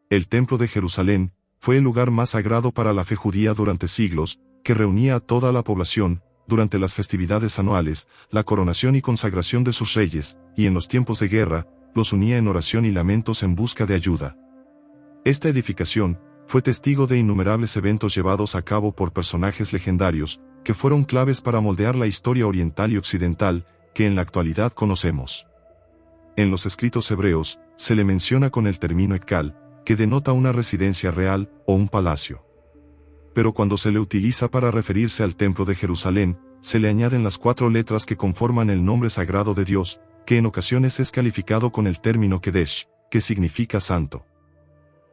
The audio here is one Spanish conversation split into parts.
El Templo de Jerusalén fue el lugar más sagrado para la fe judía durante siglos, que reunía a toda la población, durante las festividades anuales, la coronación y consagración de sus reyes, y en los tiempos de guerra, los unía en oración y lamentos en busca de ayuda. Esta edificación fue testigo de innumerables eventos llevados a cabo por personajes legendarios, que fueron claves para moldear la historia oriental y occidental, que en la actualidad conocemos. En los escritos hebreos, se le menciona con el término Ekal, que denota una residencia real o un palacio. Pero cuando se le utiliza para referirse al Templo de Jerusalén, se le añaden las 4 letras que conforman el nombre sagrado de Dios, que en ocasiones es calificado con el término Kedesh, que significa santo.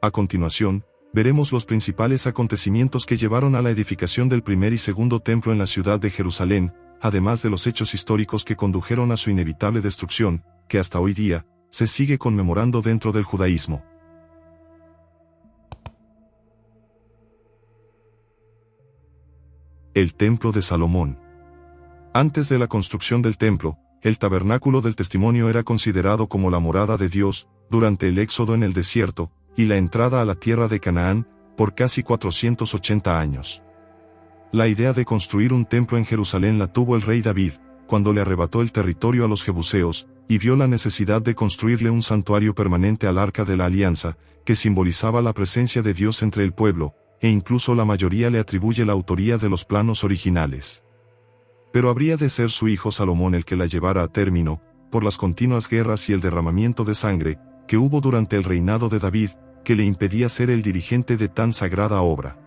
A continuación, veremos los principales acontecimientos que llevaron a la edificación del primer y segundo templo en la ciudad de Jerusalén, además de los hechos históricos que condujeron a su inevitable destrucción, que hasta hoy día se sigue conmemorando dentro del judaísmo. El Templo de Salomón. Antes de la construcción del templo, el tabernáculo del testimonio era considerado como la morada de Dios, durante el éxodo en el desierto, y la entrada a la tierra de Canaán, por casi 480 años. La idea de construir un templo en Jerusalén la tuvo el rey David, cuando le arrebató el territorio a los jebuseos, y vio la necesidad de construirle un santuario permanente al Arca de la Alianza, que simbolizaba la presencia de Dios entre el pueblo, e incluso la mayoría le atribuye la autoría de los planos originales. Pero habría de ser su hijo Salomón el que la llevara a término, por las continuas guerras y el derramamiento de sangre, que hubo durante el reinado de David, que le impedía ser el dirigente de tan sagrada obra.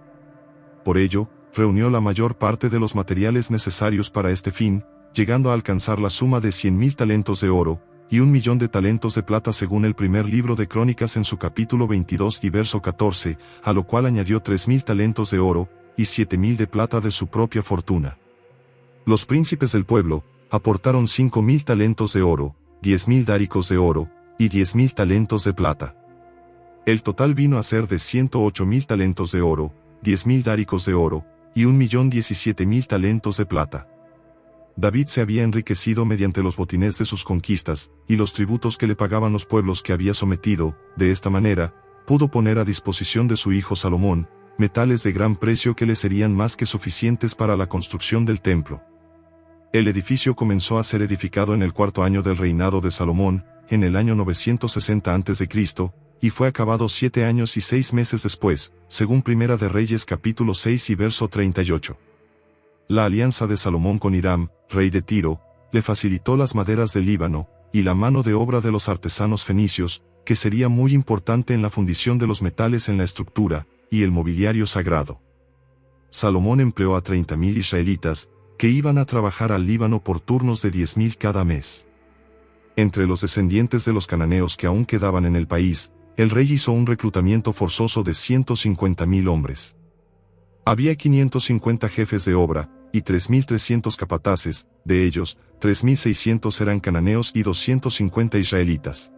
Por ello, reunió la mayor parte de los materiales necesarios para este fin, llegando a alcanzar la suma de 100.000 talentos de oro, y 1.000.000 de talentos de plata según el primer libro de Crónicas en su capítulo 22 y verso 14, a lo cual añadió 3.000 talentos de oro, y 7.000 de plata de su propia fortuna. Los príncipes del pueblo aportaron 5.000 talentos de oro, 10.000 dáricos de oro, y 10.000 talentos de plata. El total vino a ser de 108.000 talentos de oro, 10.000 dáricos de oro, y 1.017.000 talentos de plata. David se había enriquecido mediante los botines de sus conquistas, y los tributos que le pagaban los pueblos que había sometido. De esta manera, pudo poner a disposición de su hijo Salomón, metales de gran precio que le serían más que suficientes para la construcción del templo. El edificio comenzó a ser edificado en el 4º año del reinado de Salomón, en el año 960 a.C., y fue acabado 7 años y 6 meses después, según Primera de Reyes capítulo 6 y verso 38. La alianza de Salomón con Hiram, rey de Tiro, le facilitó las maderas del Líbano, y la mano de obra de los artesanos fenicios, que sería muy importante en la fundición de los metales en la estructura, y el mobiliario sagrado. Salomón empleó a 30.000 israelitas, que iban a trabajar al Líbano por turnos de 10.000 cada mes. Entre los descendientes de los cananeos que aún quedaban en el país, el rey hizo un reclutamiento forzoso de 150.000 hombres. Había 550 jefes de obra, y 3.300 capataces, de ellos, 3.600 eran cananeos y 250 israelitas.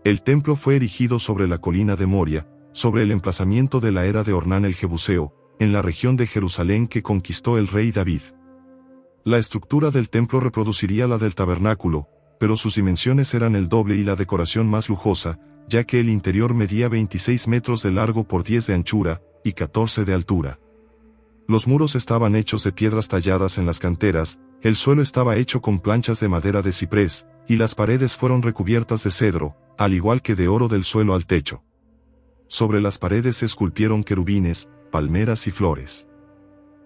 El templo fue erigido sobre la colina de Moria, sobre el emplazamiento de la era de Ornán el Jebuseo, en la región de Jerusalén que conquistó el rey David. La estructura del templo reproduciría la del tabernáculo, pero sus dimensiones eran el doble y la decoración más lujosa, ya que el interior medía 26 metros de largo por 10 de anchura, y 14 de altura. Los muros estaban hechos de piedras talladas en las canteras, el suelo estaba hecho con planchas de madera de ciprés, y las paredes fueron recubiertas de cedro, al igual que de oro del suelo al techo. Sobre las paredes se esculpieron querubines, palmeras y flores.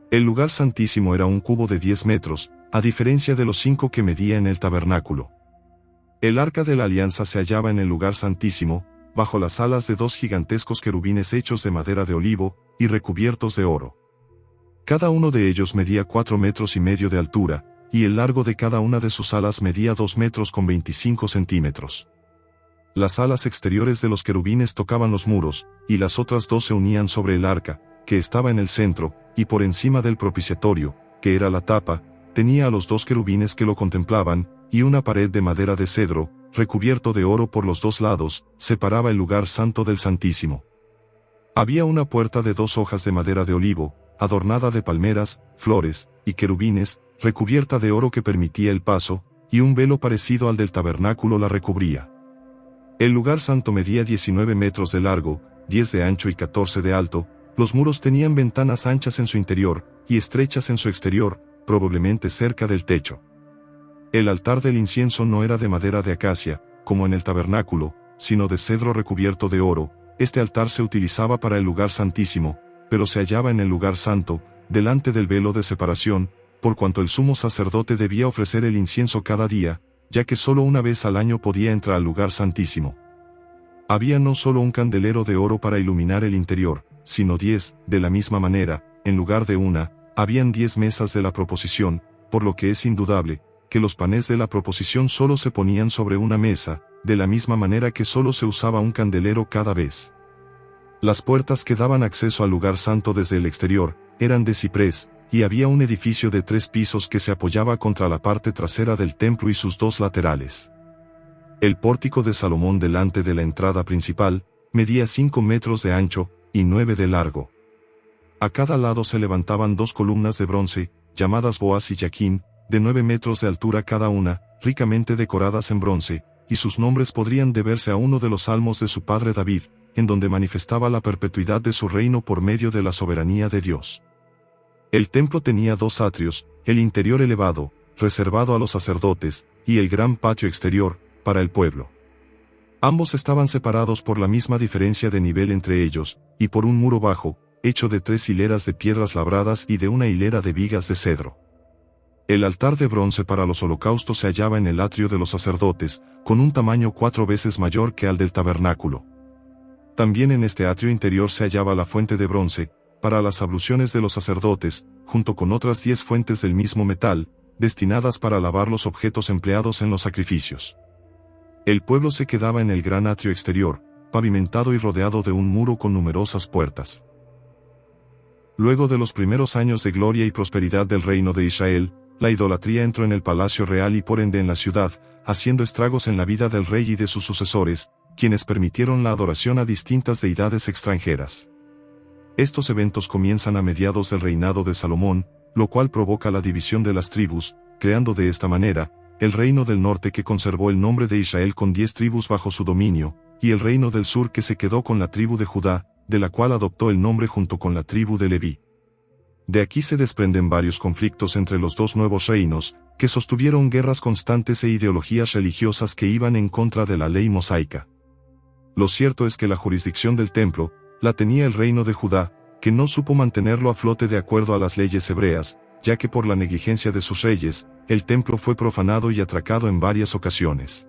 El lugar santísimo era un cubo de 10 metros, a diferencia de los 5 que medía en el tabernáculo. El arca de la alianza se hallaba en el lugar santísimo, bajo las alas de 2 gigantescos querubines hechos de madera de olivo, y recubiertos de oro. Cada uno de ellos medía 4 metros y medio de altura, y el largo de cada una de sus alas medía 2 metros con 25 centímetros. Las alas exteriores de los querubines tocaban los muros, y las otras 2 se unían sobre el arca, que estaba en el centro, y por encima del propiciatorio, que era la tapa, tenía a los 2 querubines que lo contemplaban, y una pared de madera de cedro, recubierto de oro por los 2 lados, separaba el lugar santo del Santísimo. Había una puerta de 2 hojas de madera de olivo, adornada de palmeras, flores, y querubines, recubierta de oro que permitía el paso, y un velo parecido al del tabernáculo la recubría. El lugar santo medía 19 metros de largo, 10 de ancho y 14 de alto. Los muros tenían ventanas anchas en su interior, y estrechas en su exterior, probablemente cerca del techo. El altar del incienso no era de madera de acacia, como en el tabernáculo, sino de cedro recubierto de oro. Este altar se utilizaba para el lugar santísimo, pero se hallaba en el lugar santo, delante del velo de separación, por cuanto el sumo sacerdote debía ofrecer el incienso cada día, ya que solo una vez al año podía entrar al lugar santísimo. Había no solo un candelero de oro para iluminar el interior, sino 10, de la misma manera, en lugar de una, habían 10 mesas de la proposición, por lo que es indudable, que los panes de la proposición solo se ponían sobre una mesa, de la misma manera que solo se usaba un candelero cada vez. Las puertas que daban acceso al lugar santo desde el exterior, eran de ciprés, y había un edificio de 3 pisos que se apoyaba contra la parte trasera del templo y sus 2 laterales. El pórtico de Salomón delante de la entrada principal, medía 5 metros de ancho, y 9 de largo. A cada lado se levantaban 2 columnas de bronce, llamadas Boaz y Jaquín, de 9 metros de altura cada una, ricamente decoradas en bronce, y sus nombres podrían deberse a uno de los salmos de su padre David, en donde manifestaba la perpetuidad de su reino por medio de la soberanía de Dios. El templo tenía 2 atrios, el interior elevado, reservado a los sacerdotes, y el gran patio exterior, para el pueblo. Ambos estaban separados por la misma diferencia de nivel entre ellos, y por un muro bajo, hecho de 3 hileras de piedras labradas y de una hilera de vigas de cedro. El altar de bronce para los holocaustos se hallaba en el atrio de los sacerdotes, con un tamaño 4 veces mayor que al del tabernáculo. También en este atrio interior se hallaba la fuente de bronce, para las abluciones de los sacerdotes, junto con otras 10 fuentes del mismo metal, destinadas para lavar los objetos empleados en los sacrificios. El pueblo se quedaba en el gran atrio exterior, pavimentado y rodeado de un muro con numerosas puertas. Luego de los primeros años de gloria y prosperidad del reino de Israel, la idolatría entró en el palacio real y por ende en la ciudad, haciendo estragos en la vida del rey y de sus sucesores, quienes permitieron la adoración a distintas deidades extranjeras. Estos eventos comienzan a mediados del reinado de Salomón, lo cual provoca la división de las tribus, creando de esta manera, el reino del norte que conservó el nombre de Israel con 10 tribus bajo su dominio, y el reino del sur que se quedó con la tribu de Judá, de la cual adoptó el nombre junto con la tribu de Leví. De aquí se desprenden varios conflictos entre los 2 nuevos reinos, que sostuvieron guerras constantes e ideologías religiosas que iban en contra de la ley mosaica. Lo cierto es que la jurisdicción del templo, la tenía el reino de Judá, que no supo mantenerlo a flote de acuerdo a las leyes hebreas, ya que por la negligencia de sus reyes, el templo fue profanado y atracado en varias ocasiones.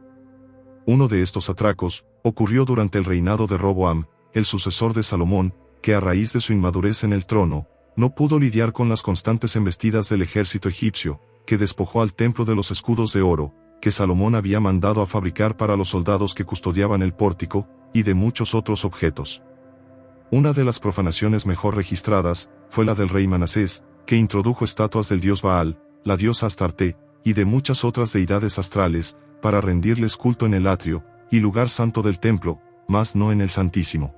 Uno de estos atracos, ocurrió durante el reinado de Roboam, el sucesor de Salomón, que a raíz de su inmadurez en el trono, no pudo lidiar con las constantes embestidas del ejército egipcio, que despojó al templo de los escudos de oro, que Salomón había mandado a fabricar para los soldados que custodiaban el pórtico, y de muchos otros objetos. Una de las profanaciones mejor registradas, fue la del rey Manasés, que introdujo estatuas del dios Baal, la diosa Astarte, y de muchas otras deidades astrales, para rendirles culto en el atrio, y lugar santo del templo, mas no en el Santísimo.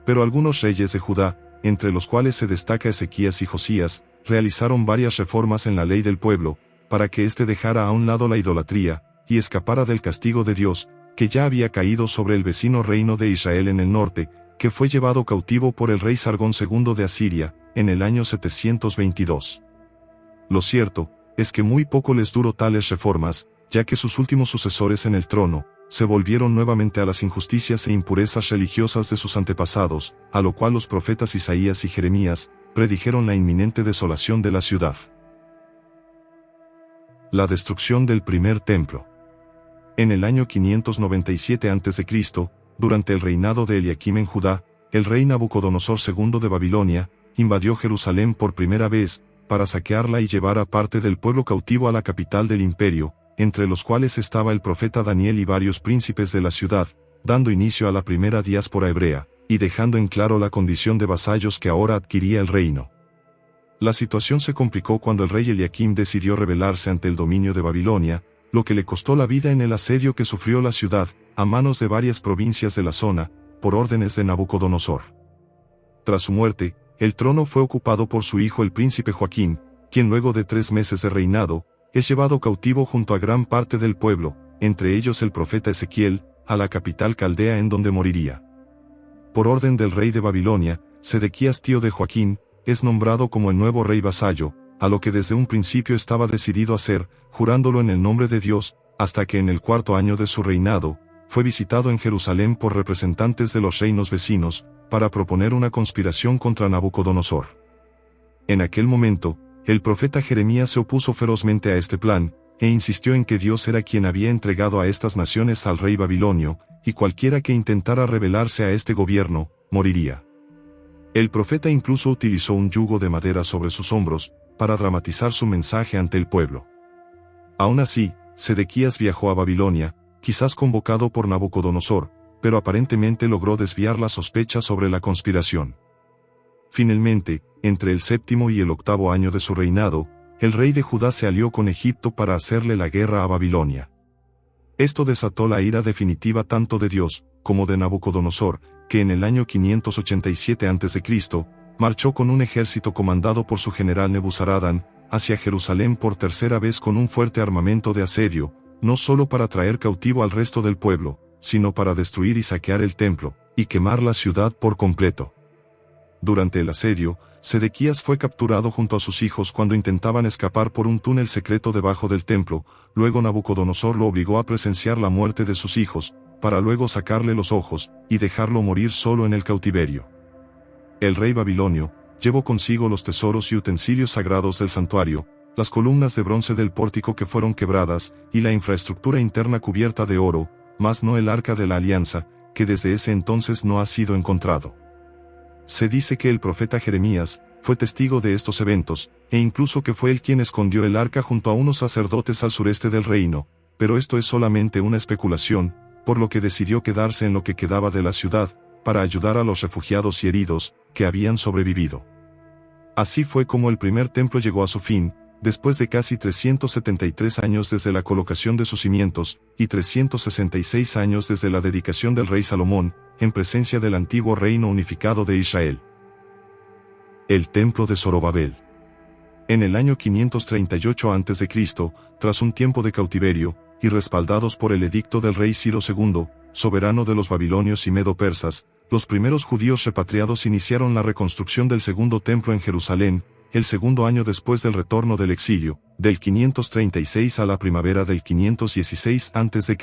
Pero algunos reyes de Judá, entre los cuales se destaca Ezequías y Josías, realizaron varias reformas en la ley del pueblo, para que éste dejara a un lado la idolatría, y escapara del castigo de Dios, que ya había caído sobre el vecino reino de Israel en el norte, que fue llevado cautivo por el rey Sargón II de Asiria, en el año 722. Lo cierto, es que muy poco les duró tales reformas, ya que sus últimos sucesores en el trono, se volvieron nuevamente a las injusticias e impurezas religiosas de sus antepasados, a lo cual los profetas Isaías y Jeremías, predijeron la inminente desolación de la ciudad. La destrucción del primer templo. En el año 597 a.C., durante el reinado de Eliakim en Judá, el rey Nabucodonosor II de Babilonia, invadió Jerusalén por primera vez, para saquearla y llevar a parte del pueblo cautivo a la capital del imperio, entre los cuales estaba el profeta Daniel y varios príncipes de la ciudad, dando inicio a la primera diáspora hebrea, y dejando en claro la condición de vasallos que ahora adquiría el reino. La situación se complicó cuando el rey Eliakim decidió rebelarse ante el dominio de Babilonia, lo que le costó la vida en el asedio que sufrió la ciudad, a manos de varias provincias de la zona, por órdenes de Nabucodonosor. Tras su muerte, el trono fue ocupado por su hijo el príncipe Joaquín, quien luego de 3 meses de reinado, es llevado cautivo junto a gran parte del pueblo, entre ellos el profeta Ezequiel, a la capital caldea en donde moriría. Por orden del rey de Babilonia, Sedequías tío de Joaquín, es nombrado como el nuevo rey vasallo, a lo que desde un principio estaba decidido hacer, jurándolo en el nombre de Dios, hasta que en el 4º año de su reinado, fue visitado en Jerusalén por representantes de los reinos vecinos, para proponer una conspiración contra Nabucodonosor. En aquel momento, el profeta Jeremías se opuso ferozmente a este plan, e insistió en que Dios era quien había entregado a estas naciones al rey babilonio, y cualquiera que intentara rebelarse a este gobierno, moriría. El profeta incluso utilizó un yugo de madera sobre sus hombros, para dramatizar su mensaje ante el pueblo. Aún así, Sedequías viajó a Babilonia, quizás convocado por Nabucodonosor, pero aparentemente logró desviar la sospecha sobre la conspiración. Finalmente, entre el 7º y el 8º año de su reinado, el rey de Judá se alió con Egipto para hacerle la guerra a Babilonia. Esto desató la ira definitiva tanto de Dios, como de Nabucodonosor, que en el año 587 a.C., marchó con un ejército comandado por su general Nebuzaradán, hacia Jerusalén por tercera vez con un fuerte armamento de asedio, no solo para traer cautivo al resto del pueblo, sino para destruir y saquear el templo, y quemar la ciudad por completo. Durante el asedio, Sedequías fue capturado junto a sus hijos cuando intentaban escapar por un túnel secreto debajo del templo. Luego Nabucodonosor lo obligó a presenciar la muerte de sus hijos, para luego sacarle los ojos, y dejarlo morir solo en el cautiverio. El rey babilonio llevó consigo los tesoros y utensilios sagrados del santuario, las columnas de bronce del pórtico que fueron quebradas, y la infraestructura interna cubierta de oro, mas no el arca de la alianza, que desde ese entonces no ha sido encontrado. Se dice que el profeta Jeremías fue testigo de estos eventos, e incluso que fue él quien escondió el arca junto a unos sacerdotes al sureste del reino, pero esto es solamente una especulación, por lo que decidió quedarse en lo que quedaba de la ciudad, para ayudar a los refugiados y heridos, que habían sobrevivido. Así fue como el primer templo llegó a su fin, después de casi 373 años desde la colocación de sus cimientos, y 366 años desde la dedicación del rey Salomón, en presencia del antiguo reino unificado de Israel. El templo de Zorobabel. En el año 538 a.C., tras un tiempo de cautiverio, y respaldados por el edicto del rey Ciro II, soberano de los babilonios y medo-persas, los primeros judíos repatriados iniciaron la reconstrucción del segundo templo en Jerusalén, el segundo año después del retorno del exilio, del 536 a la primavera del 516 a.C.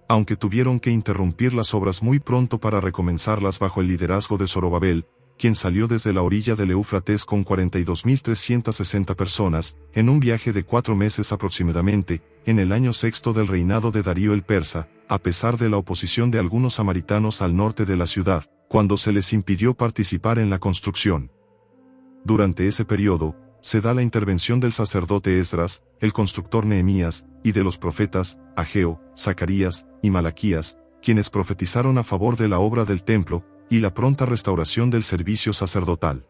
Aunque tuvieron que interrumpir las obras muy pronto para recomenzarlas bajo el liderazgo de Zorobabel, quien salió desde la orilla del Éufrates con 42.360 personas, en un viaje de 4 meses aproximadamente, en el año 6 del reinado de Darío el Persa, a pesar de la oposición de algunos samaritanos al norte de la ciudad, cuando se les impidió participar en la construcción. Durante ese periodo, se da la intervención del sacerdote Esdras, el constructor Nehemías, y de los profetas, Ageo, Zacarías, y Malaquías, quienes profetizaron a favor de la obra del templo, y la pronta restauración del servicio sacerdotal.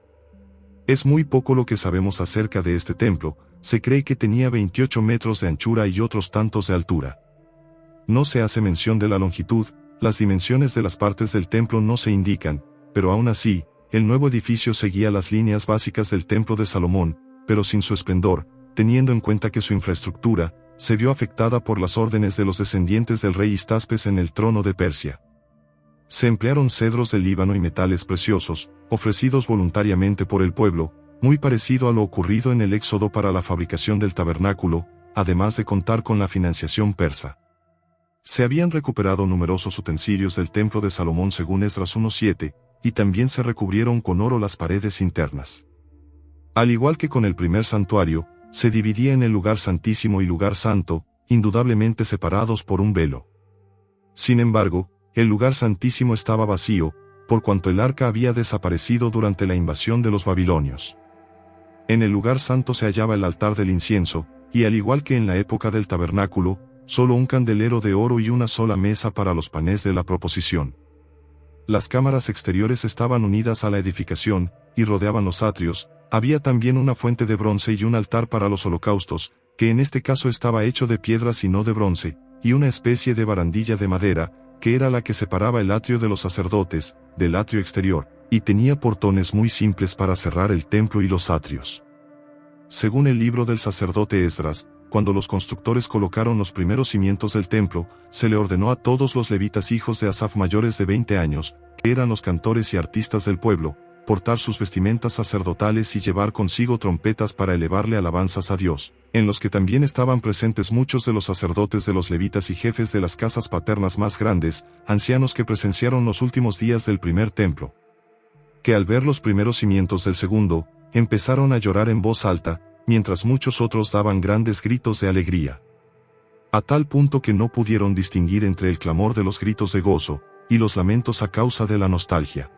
Es muy poco lo que sabemos acerca de este templo, se cree que tenía 28 metros de anchura y otros tantos de altura. No se hace mención de la longitud, las dimensiones de las partes del templo no se indican, pero aún así, el nuevo edificio seguía las líneas básicas del templo de Salomón, pero sin su esplendor, teniendo en cuenta que su infraestructura se vio afectada por las órdenes de los descendientes del rey Histaspes en el trono de Persia. Se emplearon cedros del Líbano y metales preciosos, ofrecidos voluntariamente por el pueblo, muy parecido a lo ocurrido en el Éxodo para la fabricación del tabernáculo, además de contar con la financiación persa. Se habían recuperado numerosos utensilios del templo de Salomón según Esdras 1:7, y también se recubrieron con oro las paredes internas. Al igual que con el primer santuario, se dividía en el lugar santísimo y lugar santo, indudablemente separados por un velo. Sin embargo, el lugar santísimo estaba vacío, por cuanto el arca había desaparecido durante la invasión de los babilonios. En el lugar santo se hallaba el altar del incienso, y al igual que en la época del tabernáculo, solo un candelero de oro y una sola mesa para los panes de la proposición. Las cámaras exteriores estaban unidas a la edificación, y rodeaban los atrios. Había también una fuente de bronce y un altar para los holocaustos, que en este caso estaba hecho de piedras y no de bronce, y una especie de barandilla de madera, que era la que separaba el atrio de los sacerdotes, del atrio exterior, y tenía portones muy simples para cerrar el templo y los atrios. Según el libro del sacerdote Esdras, cuando los constructores colocaron los primeros cimientos del templo, se le ordenó a todos los levitas hijos de Asaf mayores de 20 años, que eran los cantores y artistas del pueblo, portar sus vestimentas sacerdotales y llevar consigo trompetas para elevarle alabanzas a Dios, en los que también estaban presentes muchos de los sacerdotes de los levitas y jefes de las casas paternas más grandes, ancianos que presenciaron los últimos días del primer templo, que al ver los primeros cimientos del segundo, empezaron a llorar en voz alta, mientras muchos otros daban grandes gritos de alegría. A tal punto que no pudieron distinguir entre el clamor de los gritos de gozo, y los lamentos a causa de la nostalgia.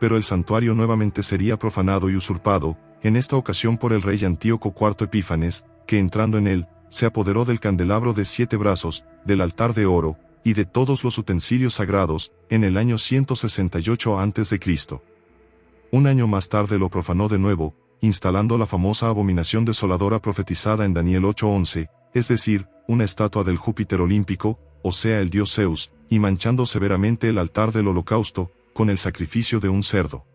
Pero el santuario nuevamente sería profanado y usurpado, en esta ocasión por el rey Antíoco IV Epífanes, que entrando en él, se apoderó del candelabro de 7 brazos, del altar de oro, y de todos los utensilios sagrados, en el año 168 a.C. Un año más tarde lo profanó de nuevo, instalando la famosa abominación desoladora profetizada en Daniel 8:11, es decir, una estatua del Júpiter olímpico, o sea el dios Zeus, y manchando severamente el altar del holocausto, con el sacrificio de un cerdo.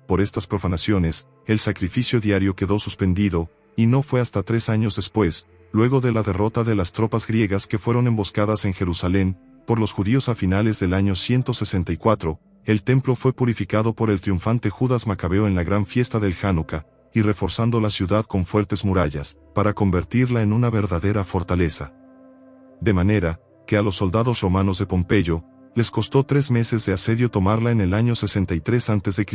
Por estas profanaciones, el sacrificio diario quedó suspendido, y no fue hasta 3 años después, luego de la derrota de las tropas griegas que fueron emboscadas en Jerusalén, por los judíos a finales del año 164, el templo fue purificado por el triunfante Judas Macabeo en la gran fiesta del Hanukkah, y reforzando la ciudad con fuertes murallas, para convertirla en una verdadera fortaleza. De manera, que a los soldados romanos de Pompeyo, les costó 3 meses de asedio tomarla en el año 63 a.C.,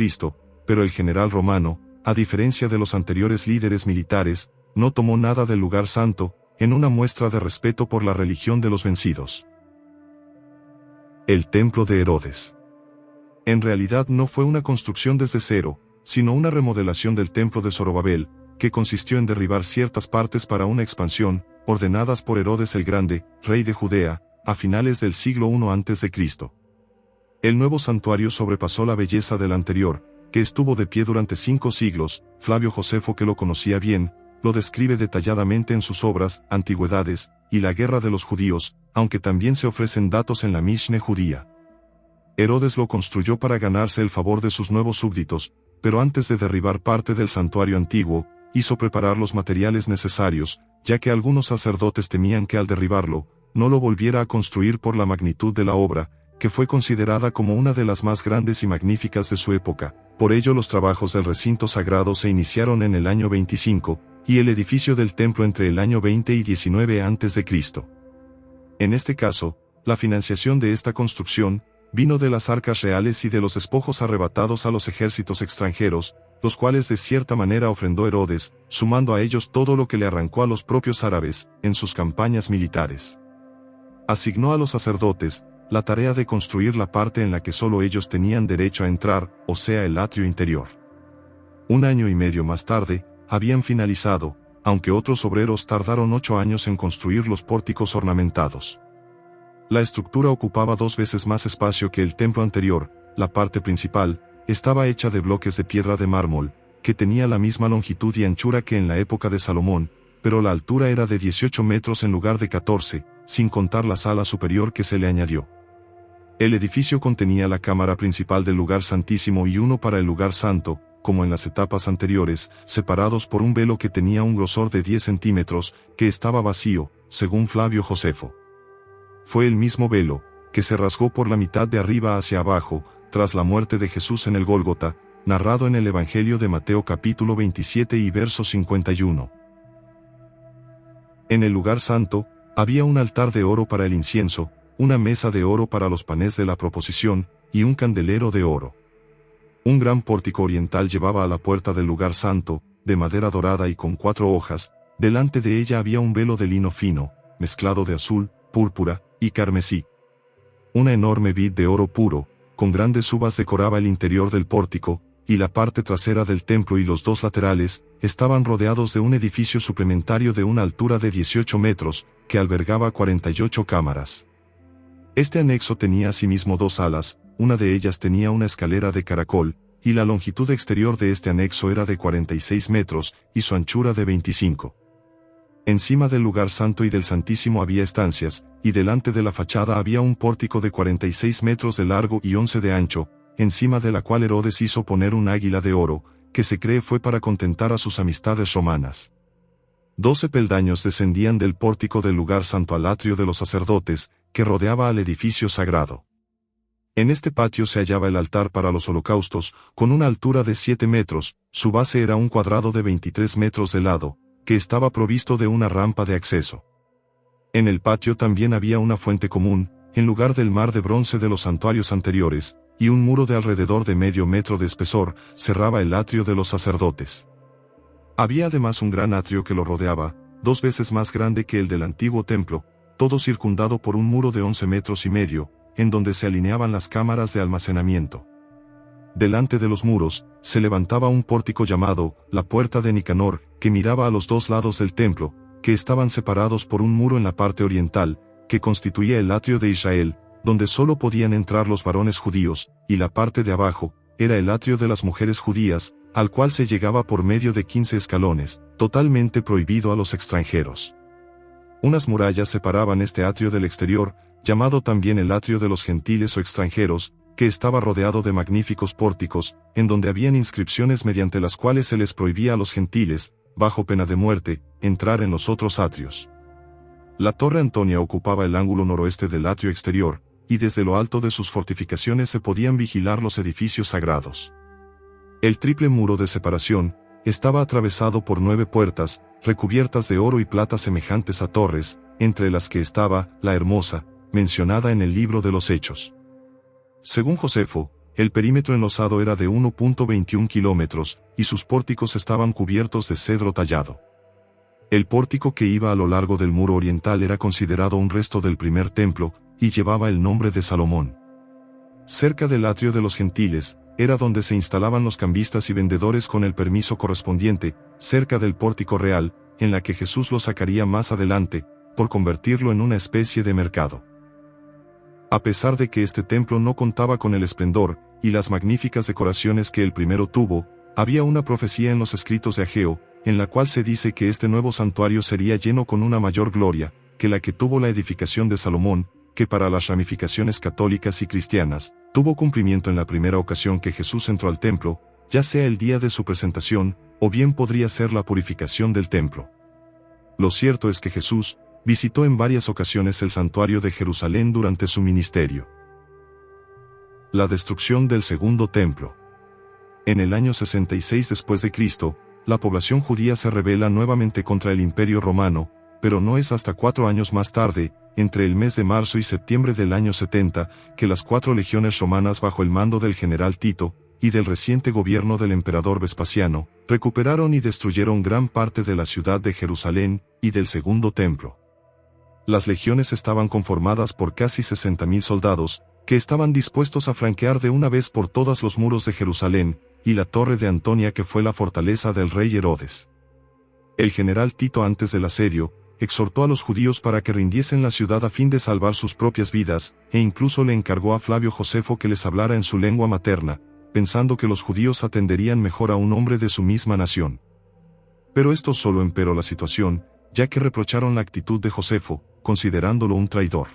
pero el general romano, a diferencia de los anteriores líderes militares, no tomó nada del lugar santo, en una muestra de respeto por la religión de los vencidos. El templo de Herodes. En realidad no fue una construcción desde cero, sino una remodelación del templo de Zorobabel, que consistió en derribar ciertas partes para una expansión, ordenadas por Herodes el Grande, rey de Judea, a finales del siglo I a.C. El nuevo santuario sobrepasó la belleza del anterior, que estuvo de pie durante 5 siglos. Flavio Josefo, que lo conocía bien, lo describe detalladamente en sus obras, Antigüedades, y la guerra de los judíos, aunque también se ofrecen datos en la Mishne judía. Herodes lo construyó para ganarse el favor de sus nuevos súbditos, pero antes de derribar parte del santuario antiguo, hizo preparar los materiales necesarios, ya que algunos sacerdotes temían que al derribarlo, no lo volviera a construir por la magnitud de la obra, que fue considerada como una de las más grandes y magníficas de su época. Por ello los trabajos del recinto sagrado se iniciaron en el año 25, y el edificio del templo entre el año 20 y 19 a.C. En este caso, la financiación de esta construcción, vino de las arcas reales y de los despojos arrebatados a los ejércitos extranjeros, los cuales de cierta manera ofrendó Herodes, sumando a ellos todo lo que le arrancó a los propios árabes, en sus campañas militares. Asignó a los sacerdotes la tarea de construir la parte en la que solo ellos tenían derecho a entrar, o sea el atrio interior. 1 año y medio más tarde, habían finalizado, aunque otros obreros tardaron 8 años en construir los pórticos ornamentados. La estructura ocupaba 2 veces más espacio que el templo anterior. La parte principal estaba hecha de bloques de piedra de mármol, que tenía la misma longitud y anchura que en la época de Salomón, pero la altura era de 18 metros en lugar de 14, sin contar la sala superior que se le añadió. El edificio contenía la cámara principal del lugar santísimo y uno para el lugar santo, como en las etapas anteriores, separados por un velo que tenía un grosor de 10 centímetros, que estaba vacío, según Flavio Josefo. Fue el mismo velo, que se rasgó por la mitad de arriba hacia abajo, tras la muerte de Jesús en el Gólgota, narrado en el Evangelio de Mateo capítulo 27 y verso 51. En el lugar santo, había un altar de oro para el incienso, una mesa de oro para los panes de la proposición, y un candelero de oro. Un gran pórtico oriental llevaba a la puerta del lugar santo, de madera dorada y con 4 hojas, delante de ella había un velo de lino fino, mezclado de azul, púrpura y carmesí. Una enorme vid de oro puro, con grandes uvas decoraba el interior del pórtico, y la parte trasera del templo y los 2 laterales, estaban rodeados de un edificio suplementario de una altura de 18 metros, que albergaba 48 cámaras. Este anexo tenía asimismo 2 salas, una de ellas tenía una escalera de caracol, y la longitud exterior de este anexo era de 46 metros, y su anchura de 25. Encima del lugar santo y del Santísimo había estancias, y delante de la fachada había un pórtico de 46 metros de largo y 11 de ancho, encima de la cual Herodes hizo poner un águila de oro, que se cree fue para contentar a sus amistades romanas. 12 peldaños descendían del pórtico del lugar santo al atrio de los sacerdotes, que rodeaba al edificio sagrado. En este patio se hallaba el altar para los holocaustos, con una altura de 7 metros, su base era un cuadrado de 23 metros de lado, que estaba provisto de una rampa de acceso. En el patio también había una fuente común, en lugar del mar de bronce de los santuarios anteriores, y un muro de alrededor de medio metro de espesor, cerraba el atrio de los sacerdotes. Había además un gran atrio que lo rodeaba, 2 veces más grande que el del antiguo templo, todo circundado por un muro de 11 metros y medio, en donde se alineaban las cámaras de almacenamiento. Delante de los muros, se levantaba un pórtico llamado la Puerta de Nicanor, que miraba a los 2 lados del templo, que estaban separados por un muro en la parte oriental, que constituía el atrio de Israel, donde solo podían entrar los varones judíos, y la parte de abajo, era el atrio de las mujeres judías, al cual se llegaba por medio de 15 escalones, totalmente prohibido a los extranjeros. Unas murallas separaban este atrio del exterior, llamado también el atrio de los gentiles o extranjeros, que estaba rodeado de magníficos pórticos, en donde habían inscripciones mediante las cuales se les prohibía a los gentiles, bajo pena de muerte, entrar en los otros atrios. La Torre Antonia ocupaba el ángulo noroeste del atrio exterior, y desde lo alto de sus fortificaciones se podían vigilar los edificios sagrados. El triple muro de separación estaba atravesado por 9 puertas, recubiertas de oro y plata semejantes a torres, entre las que estaba la Hermosa, mencionada en el libro de los Hechos. Según Josefo, el perímetro enlosado era de 1.21 kilómetros, y sus pórticos estaban cubiertos de cedro tallado. El pórtico que iba a lo largo del muro oriental era considerado un resto del primer templo, y llevaba el nombre de Salomón. Cerca del atrio de los gentiles, era donde se instalaban los cambistas y vendedores con el permiso correspondiente, cerca del pórtico real, en la que Jesús lo sacaría más adelante, por convertirlo en una especie de mercado. A pesar de que este templo no contaba con el esplendor y las magníficas decoraciones que el primero tuvo, había una profecía en los escritos de Ageo, en la cual se dice que este nuevo santuario sería lleno con una mayor gloria que la que tuvo la edificación de Salomón, que para las ramificaciones católicas y cristianas, tuvo cumplimiento en la primera ocasión que Jesús entró al templo, ya sea el día de su presentación, o bien podría ser la purificación del templo. Lo cierto es que Jesús visitó en varias ocasiones el santuario de Jerusalén durante su ministerio. La destrucción del segundo templo. En el año 66 después de Cristo, la población judía se rebela nuevamente contra el Imperio Romano, pero no es hasta 4 años más tarde, entre el mes de marzo y septiembre del año 70, que las 4 legiones romanas bajo el mando del general Tito, y del reciente gobierno del emperador Vespasiano, recuperaron y destruyeron gran parte de la ciudad de Jerusalén, y del segundo templo. Las legiones estaban conformadas por casi 60.000 soldados, que estaban dispuestos a franquear de una vez por todas los muros de Jerusalén, y la torre de Antonia que fue la fortaleza del rey Herodes. El general Tito antes del asedio, exhortó a los judíos para que rindiesen la ciudad a fin de salvar sus propias vidas, e incluso le encargó a Flavio Josefo que les hablara en su lengua materna, pensando que los judíos atenderían mejor a un hombre de su misma nación. Pero esto solo empeoró la situación, ya que reprocharon la actitud de Josefo, considerándolo un traidor.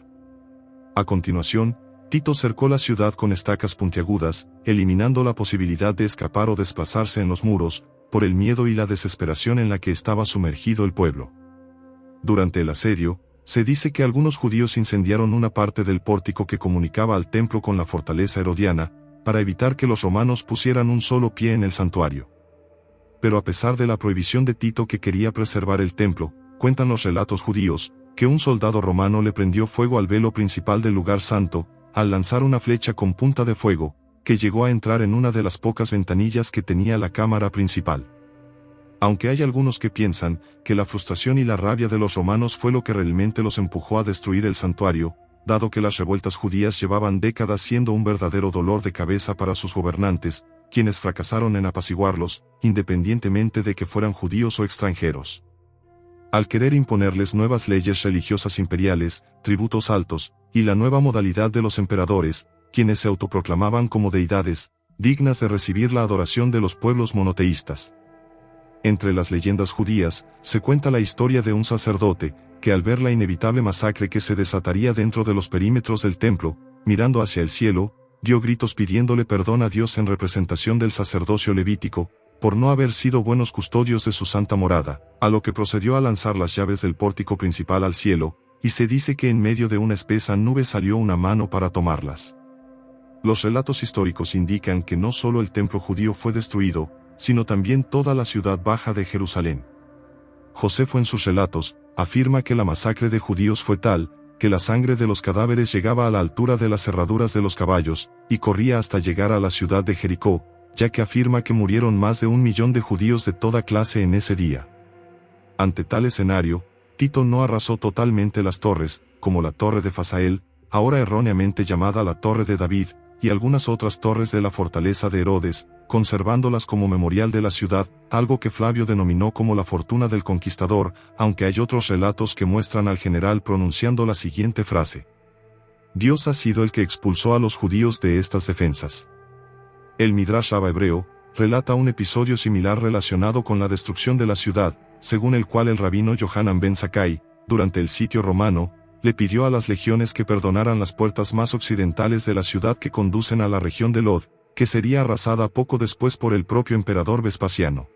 A continuación, Tito cercó la ciudad con estacas puntiagudas, eliminando la posibilidad de escapar o desplazarse en los muros, por el miedo y la desesperación en la que estaba sumergido el pueblo. Durante el asedio, se dice que algunos judíos incendiaron una parte del pórtico que comunicaba al templo con la fortaleza herodiana, para evitar que los romanos pusieran un solo pie en el santuario. Pero a pesar de la prohibición de Tito que quería preservar el templo, cuentan los relatos judíos, que un soldado romano le prendió fuego al velo principal del lugar santo, al lanzar una flecha con punta de fuego, que llegó a entrar en una de las pocas ventanillas que tenía la cámara principal. Aunque hay algunos que piensan que la frustración y la rabia de los romanos fue lo que realmente los empujó a destruir el santuario, dado que las revueltas judías llevaban décadas siendo un verdadero dolor de cabeza para sus gobernantes, quienes fracasaron en apaciguarlos, independientemente de que fueran judíos o extranjeros. Al querer imponerles nuevas leyes religiosas imperiales, tributos altos, y la nueva modalidad de los emperadores, quienes se autoproclamaban como deidades, dignas de recibir la adoración de los pueblos monoteístas. Entre las leyendas judías, se cuenta la historia de un sacerdote, que al ver la inevitable masacre que se desataría dentro de los perímetros del templo, mirando hacia el cielo, dio gritos pidiéndole perdón a Dios en representación del sacerdocio levítico, por no haber sido buenos custodios de su santa morada, a lo que procedió a lanzar las llaves del pórtico principal al cielo, y se dice que en medio de una espesa nube salió una mano para tomarlas. Los relatos históricos indican que no solo el templo judío fue destruido, sino también toda la ciudad baja de Jerusalén. Josefo en sus relatos, afirma que la masacre de judíos fue tal, que la sangre de los cadáveres llegaba a la altura de las herraduras de los caballos, y corría hasta llegar a la ciudad de Jericó, ya que afirma que murieron más de 1 millón de judíos de toda clase en ese día. Ante tal escenario, Tito no arrasó totalmente las torres, como la torre de Fasael, ahora erróneamente llamada la Torre de David, y algunas otras torres de la fortaleza de Herodes, conservándolas como memorial de la ciudad, algo que Flavio denominó como la fortuna del conquistador, aunque hay otros relatos que muestran al general pronunciando la siguiente frase: Dios ha sido el que expulsó a los judíos de estas defensas. El Midrash Rabbah hebreo relata un episodio similar relacionado con la destrucción de la ciudad, según el cual el rabino Yohanan ben Zakkai, durante el sitio romano, le pidió a las legiones que perdonaran las puertas más occidentales de la ciudad que conducen a la región de Lod, que sería arrasada poco después por el propio emperador Vespasiano.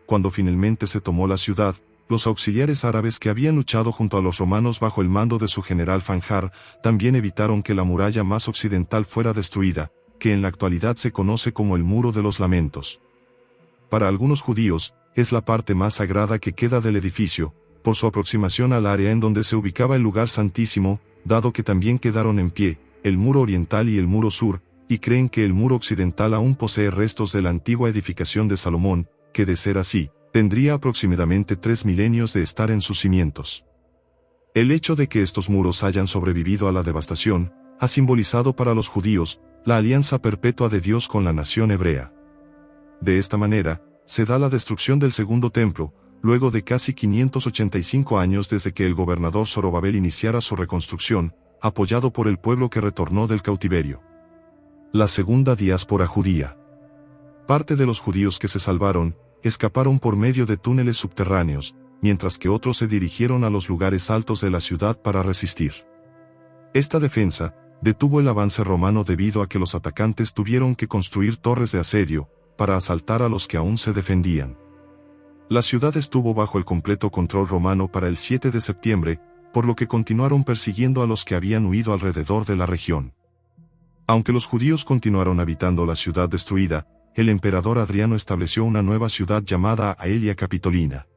Cuando finalmente se tomó la ciudad, los auxiliares árabes que habían luchado junto a los romanos bajo el mando de su general Fanjar, también evitaron que la muralla más occidental fuera destruida, que en la actualidad se conoce como el Muro de los Lamentos. Para algunos judíos, es la parte más sagrada que queda del edificio, por su aproximación al área en donde se ubicaba el lugar santísimo, dado que también quedaron en pie, el muro oriental y el muro sur, y creen que el muro occidental aún posee restos de la antigua edificación de Salomón, que de ser así, tendría aproximadamente 3 milenios de estar en sus cimientos. El hecho de que estos muros hayan sobrevivido a la devastación, ha simbolizado para los judíos, la alianza perpetua de Dios con la nación hebrea. De esta manera, se da la destrucción del segundo templo, luego de casi 585 años desde que el gobernador Zorobabel iniciara su reconstrucción, apoyado por el pueblo que retornó del cautiverio. La segunda diáspora judía. Parte de los judíos que se salvaron, escaparon por medio de túneles subterráneos, mientras que otros se dirigieron a los lugares altos de la ciudad para resistir. Esta defensa detuvo el avance romano debido a que los atacantes tuvieron que construir torres de asedio, para asaltar a los que aún se defendían. La ciudad estuvo bajo el completo control romano para el 7 de septiembre, por lo que continuaron persiguiendo a los que habían huido alrededor de la región. Aunque los judíos continuaron habitando la ciudad destruida, el emperador Adriano estableció una nueva ciudad llamada Aelia Capitolina,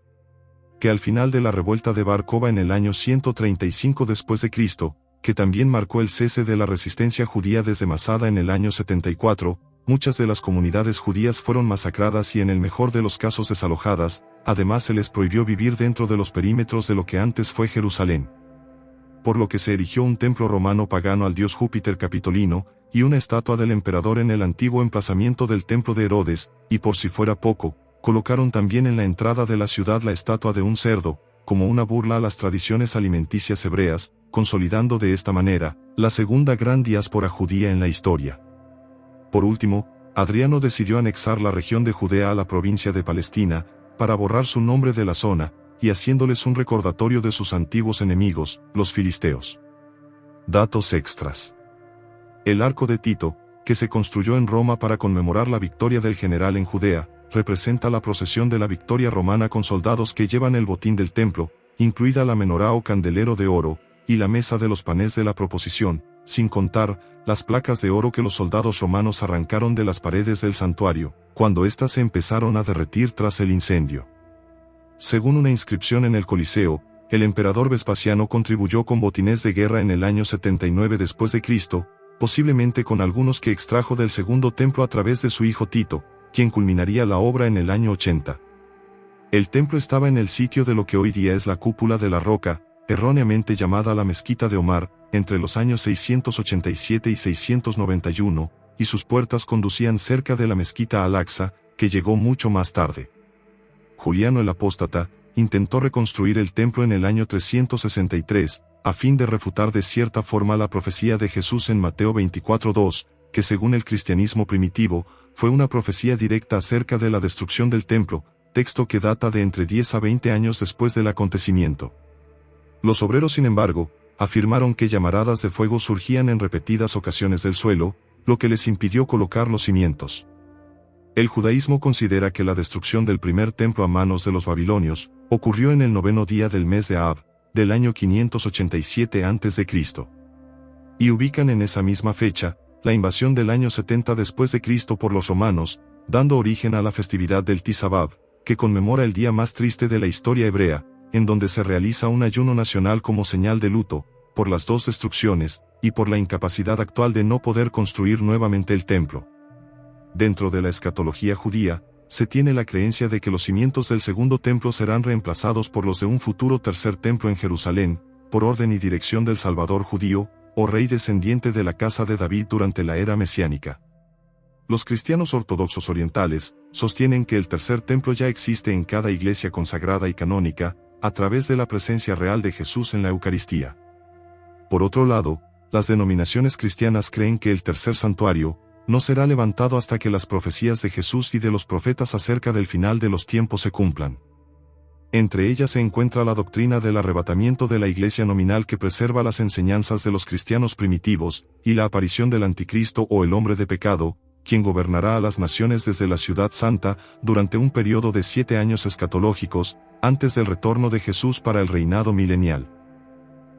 que al final de la revuelta de Bar Kokhba en el año 135 después de Cristo, que también marcó el cese de la resistencia judía desde Masada en el año 74, muchas de las comunidades judías fueron masacradas y en el mejor de los casos desalojadas, además se les prohibió vivir dentro de los perímetros de lo que antes fue Jerusalén. Por lo que se erigió un templo romano pagano al dios Júpiter Capitolino, y una estatua del emperador en el antiguo emplazamiento del templo de Herodes, y por si fuera poco, colocaron también en la entrada de la ciudad la estatua de un cerdo, como una burla a las tradiciones alimenticias hebreas, consolidando de esta manera, la segunda gran diáspora judía en la historia. Por último, Adriano decidió anexar la región de Judea a la provincia de Palestina, para borrar su nombre de la zona, y haciéndoles un recordatorio de sus antiguos enemigos, los filisteos. Datos extras. El Arco de Tito, que se construyó en Roma para conmemorar la victoria del general en Judea, representa la procesión de la victoria romana con soldados que llevan el botín del templo, incluida la menorá o candelero de oro, y la mesa de los panes de la proposición, sin contar las placas de oro que los soldados romanos arrancaron de las paredes del santuario, cuando éstas se empezaron a derretir tras el incendio. Según una inscripción en el Coliseo, el emperador Vespasiano contribuyó con botines de guerra en el año 79 después de Cristo, posiblemente con algunos que extrajo del segundo templo a través de su hijo Tito, quien culminaría la obra en el año 80. El templo estaba en el sitio de lo que hoy día es la Cúpula de la Roca, erróneamente llamada la Mezquita de Omar, entre los años 687 y 691, y sus puertas conducían cerca de la Mezquita Al-Aqsa, que llegó mucho más tarde. Juliano el Apóstata intentó reconstruir el templo en el año 363, a fin de refutar de cierta forma la profecía de Jesús en Mateo 24:2, que según el cristianismo primitivo, fue una profecía directa acerca de la destrucción del templo, texto que data de entre 10 a 20 años después del acontecimiento. Los obreros, sin embargo, afirmaron que llamaradas de fuego surgían en repetidas ocasiones del suelo, lo que les impidió colocar los cimientos. El judaísmo considera que la destrucción del primer templo a manos de los babilonios ocurrió en el 9º día del mes de Ab, del año 587 a.C. Y ubican en esa misma fecha la invasión del año 70 después de Cristo por los romanos, dando origen a la festividad del Tisha B'Av, que conmemora el día más triste de la historia hebrea, en donde se realiza un ayuno nacional como señal de luto, por las dos destrucciones, y por la incapacidad actual de no poder construir nuevamente el templo. Dentro de la escatología judía, se tiene la creencia de que los cimientos del segundo templo serán reemplazados por los de un futuro tercer templo en Jerusalén, por orden y dirección del Salvador judío, o rey descendiente de la casa de David durante la era mesiánica. Los cristianos ortodoxos orientales sostienen que el tercer templo ya existe en cada iglesia consagrada y canónica, a través de la presencia real de Jesús en la Eucaristía. Por otro lado, las denominaciones cristianas creen que el tercer santuario no será levantado hasta que las profecías de Jesús y de los profetas acerca del final de los tiempos se cumplan. Entre ellas se encuentra la doctrina del arrebatamiento de la iglesia nominal que preserva las enseñanzas de los cristianos primitivos, y la aparición del anticristo o el hombre de pecado, quien gobernará a las naciones desde la ciudad santa durante un periodo de 7 años escatológicos, antes del retorno de Jesús para el reinado milenial.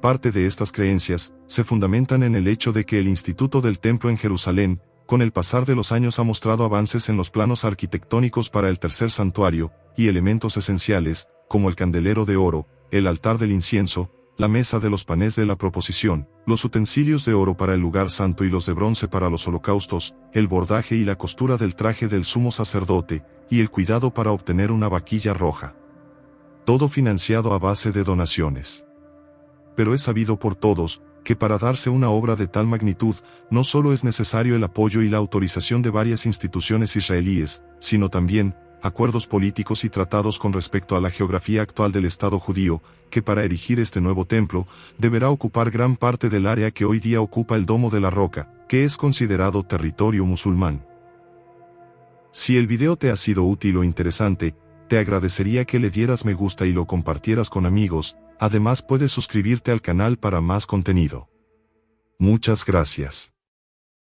Parte de estas creencias se fundamentan en el hecho de que el instituto del templo en Jerusalén, con el pasar de los años ha mostrado avances en los planos arquitectónicos para el tercer santuario, y elementos esenciales, como el candelero de oro, el altar del incienso, la mesa de los panes de la proposición, los utensilios de oro para el lugar santo y los de bronce para los holocaustos, el bordaje y la costura del traje del sumo sacerdote, y el cuidado para obtener una vaquilla roja. Todo financiado a base de donaciones. Pero es sabido por todos, que para darse una obra de tal magnitud, no solo es necesario el apoyo y la autorización de varias instituciones israelíes, sino también acuerdos políticos y tratados con respecto a la geografía actual del Estado judío, que para erigir este nuevo templo, deberá ocupar gran parte del área que hoy día ocupa el Domo de la Roca, que es considerado territorio musulmán. Si el video te ha sido útil o interesante, te agradecería que le dieras me gusta y lo compartieras con amigos. Además puedes suscribirte al canal para más contenido. Muchas gracias.